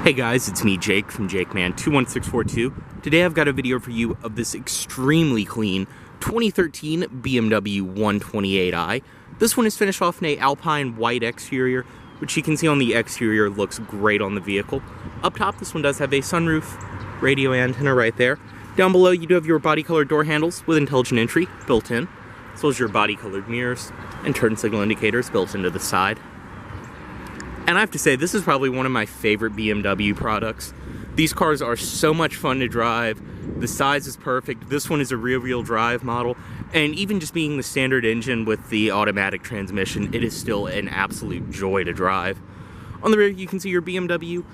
Hey guys, it's me Jake from JakeMan21642. Today I've got a video for you of this extremely clean 2013 BMW 128i. This one is finished off in a Alpine white exterior, which you can see on the exterior looks great on the vehicle. Up top, this one does have a sunroof, radio antenna right there. Down below, you do have your body colored door handles with intelligent entry built in, as well as your body colored mirrors and turn signal indicators built into the side. And I have to say, this is probably one of my favorite BMW products. These cars are so much fun to drive. The size is perfect. This one is a rear-wheel drive model. And even just being the standard engine with the automatic transmission, it is still an absolute joy to drive. On the rear, you can see your BMW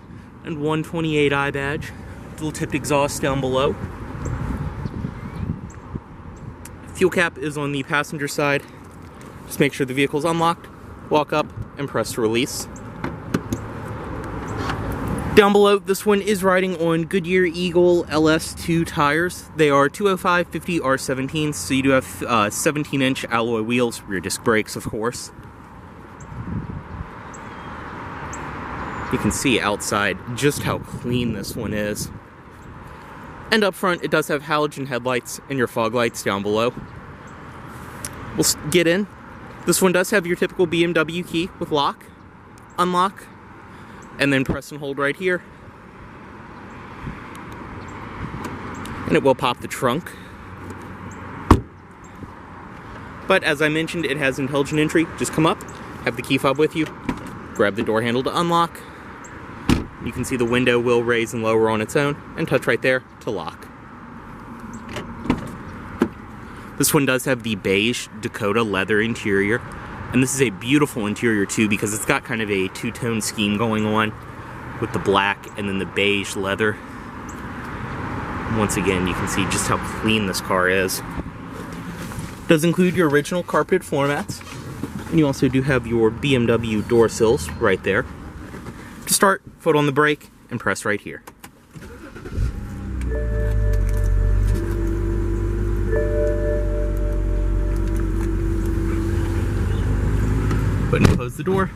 and 128i badge. Little tipped exhaust down below. Fuel cap is on the passenger side. Just make sure the vehicle's unlocked, walk up, and press to release. Down below, this one is riding on Goodyear Eagle LS2 tires. They are 205/50 R17s, so you do have 17-inch alloy wheels, rear disc brakes, of course. You can see outside just how clean this one is. And up front, it does have halogen headlights and your fog lights down below. We'll get in. This one does have your typical BMW key with lock, unlock, and then press and hold right here. And it will pop the trunk. But as I mentioned, it has intelligent entry. Just come up, have the key fob with you, grab the door handle to unlock. You can see the window will raise and lower on its own, and touch right there to lock. This one does have the beige Dakota leather interior. And this is a beautiful interior too, because it's got kind of a two-tone scheme going on with the black and then the beige leather. Once again, you can see just how clean this car is. It does include your original carpeted floor mats. And you also do have your BMW door sills right there. To start, foot on the brake and press right here. And close the door,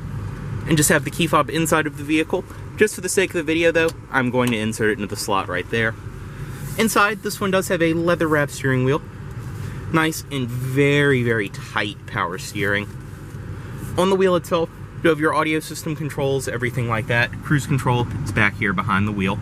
and just have the key fob inside of the vehicle. Just for the sake of the video though, I'm going to insert it into the slot right there. Inside, this one does have a leather wrap steering wheel. Nice and very, very tight power steering. On the wheel itself, you have your audio system controls, everything like that. Cruise control is back here behind the wheel.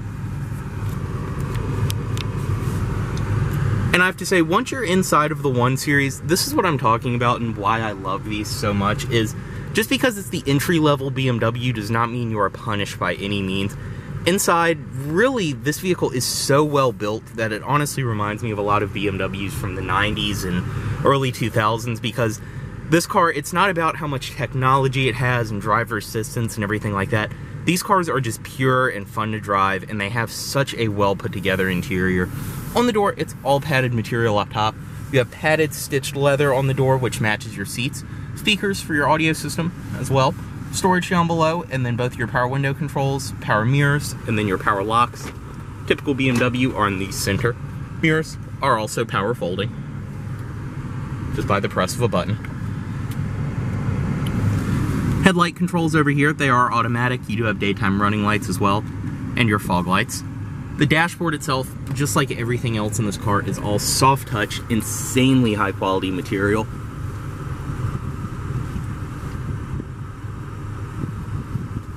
And I have to say, once you're inside of the 1 Series, this is what I'm talking about and why I love these so much is just because it's the entry-level BMW does not mean you are punished by any means. Inside, really, this vehicle is so well built that it honestly reminds me of a lot of BMWs from the 90s and early 2000s, because this car, it's not about how much technology it has and driver assistance and everything like that. These cars are just pure and fun to drive, and they have such a well put together interior. On the door, it's all padded material up top. You have padded stitched leather on the door, which matches your seats. Speakers for your audio system as well. Storage down below, and then both your power window controls, power mirrors, and then your power locks. Typical BMW are in the center. Mirrors are also power folding, just by the press of a button. Headlight controls over here, they are automatic. You do have daytime running lights as well, and your fog lights. The dashboard itself, just like everything else in this car, is all soft touch, insanely high quality material.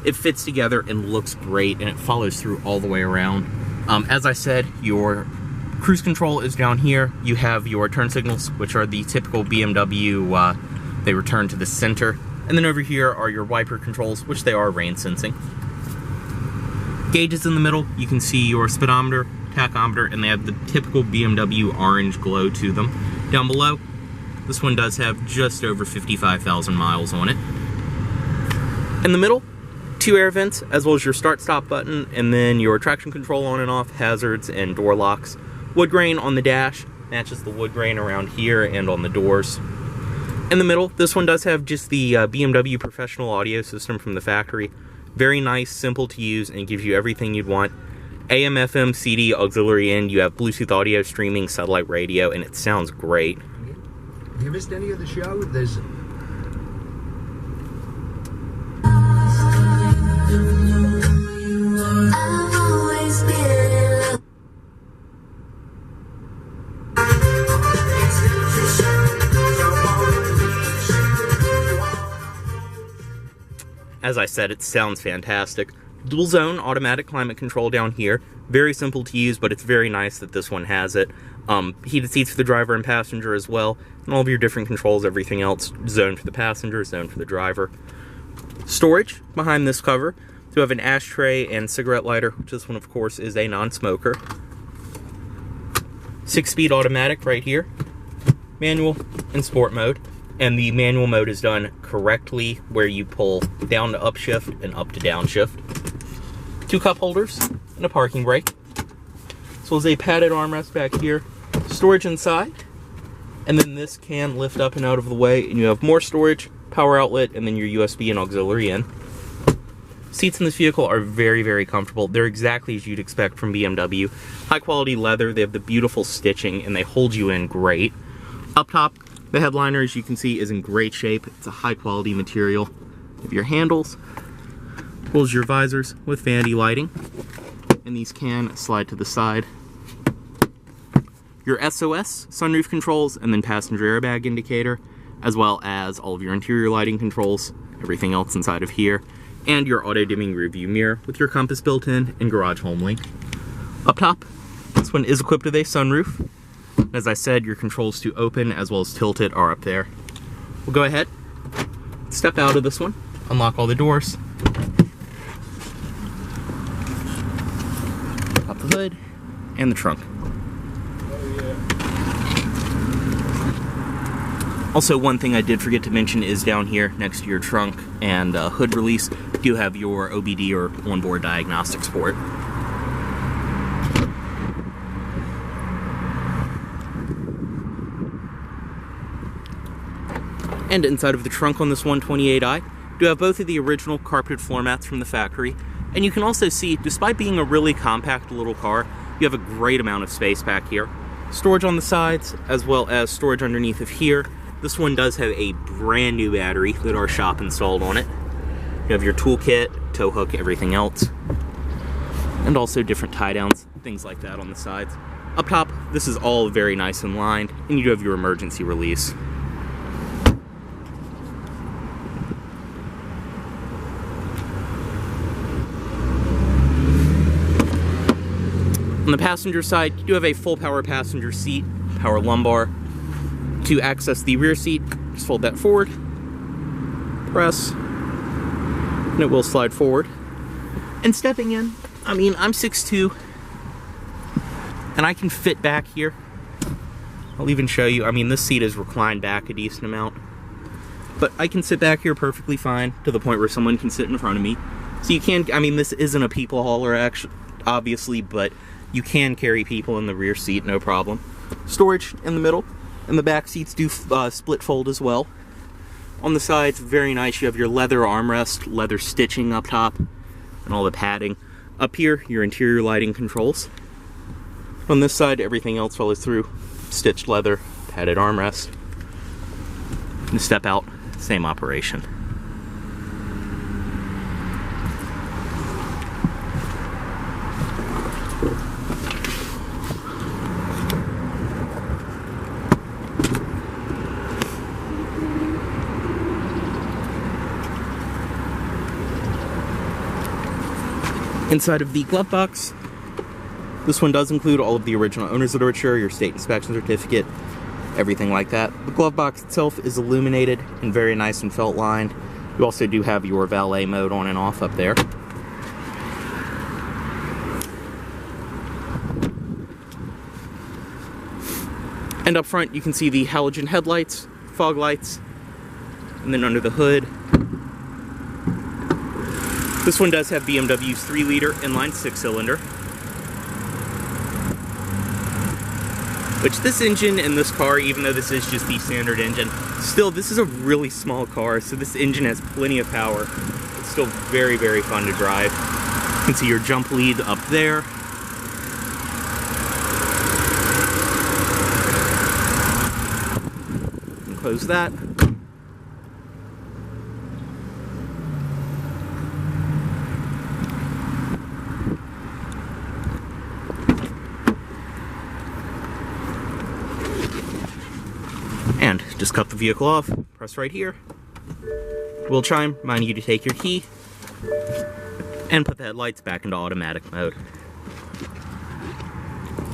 It fits together and looks great, and it follows through all the way around. As I said, your cruise control is down here. You have your turn signals, which are the typical BMW, they return to the center. And then over here are your wiper controls, which they are rain sensing. Gauges in the middle, you can see your speedometer, tachometer, and they have the typical BMW orange glow to them. Down below, this one does have just over 55,000 miles on it. In the middle, 2 air vents, as well as your start-stop button, and then your traction control on and off, hazards, and door locks. Wood grain on the dash, matches the wood grain around here and on the doors. In the middle, this one does have just the BMW professional audio system from the factory. Very nice, simple to use, and gives you everything you'd want. AM, FM, CD, auxiliary in, you have Bluetooth audio streaming, satellite radio, and it sounds great. Have you missed any of the show? There's I as I said, it sounds fantastic. Dual zone automatic climate control down here. Very simple to use, but it's very nice that this one has it. Heated seats for the driver and passenger as well. And all of your different controls, everything else. Zone for the passenger, zone for the driver. Storage behind this cover. So you have an ashtray and cigarette lighter, which this one, of course, is a non-smoker. 6-speed automatic right here. Manual and sport mode. And the manual mode is done correctly, where you pull down to upshift and up to downshift. 2 cup holders and a parking brake. As well as a padded armrest back here. Storage inside. And then this can lift up and out of the way, and you have more storage, power outlet, and then your USB and auxiliary in. Seats in this vehicle are very, very comfortable. They're exactly as you'd expect from BMW. High quality leather, they have the beautiful stitching, and they hold you in great. Up top, the headliner, as you can see, is in great shape. It's a high quality material. You have your handles, as well as your visors with vanity lighting. And these can slide to the side. Your SOS, sunroof controls, and then passenger airbag indicator, as well as all of your interior lighting controls, everything else inside of here, and your auto-dimming rearview mirror with your compass built in and garage home link. Up top, this one is equipped with a sunroof. As I said, your controls to open as well as tilt it are up there. We'll go ahead, step out of this one, unlock all the doors, pop the hood, and the trunk. Also, one thing I did forget to mention is down here next to your trunk and hood release, you have your OBD or onboard diagnostics port. And inside of the trunk on this 128i, you have both of the original carpeted floor mats from the factory. And you can also see, despite being a really compact little car, you have a great amount of space back here. Storage on the sides, as well as storage underneath of here. This one does have a brand new battery that our shop installed on it. You have your toolkit, tow hook, everything else. And also different tie downs, things like that on the sides. Up top, this is all very nice and lined, and you do have your emergency release. On the passenger side, you do have a full power passenger seat, power lumbar. To access the rear seat, just fold that forward, press, and it will slide forward. And stepping in, I mean, I'm 6'2", and I can fit back here. I'll even show you, I mean, this seat is reclined back a decent amount. But I can sit back here perfectly fine, to the point where someone can sit in front of me. So you can, I mean, this isn't a people hauler, actually, obviously, but you can carry people in the rear seat, no problem. Storage in the middle. And the back seats do split fold as well. On the sides, very nice. You have your leather armrest, leather stitching up top, and all the padding. Up here, your interior lighting controls. On this side, everything else follows through. Stitched leather, padded armrest. And step out, same operation. Inside of the glove box, this one does include all of the original owner's literature, your state inspection certificate, everything like that. The glove box itself is illuminated and very nice and felt lined. You also do have your valet mode on and off up there. And up front you can see the halogen headlights, fog lights, and then under the hood, this one does have BMW's 3-liter inline 6-cylinder. Which this engine in this car, even though this is just the standard engine, still this is a really small car, so this engine has plenty of power. It's still very, very fun to drive. You can see your jump lead up there. And close that. And just cut the vehicle off, press right here. Will chime, reminding you to take your key, And put the headlights back into automatic mode.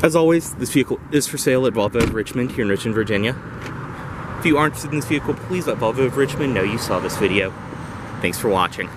As always, this vehicle is for sale at Volvo of Richmond here in Richmond, Virginia. If you aren't interested in this vehicle, please let Volvo of Richmond know you saw this video. Thanks for watching.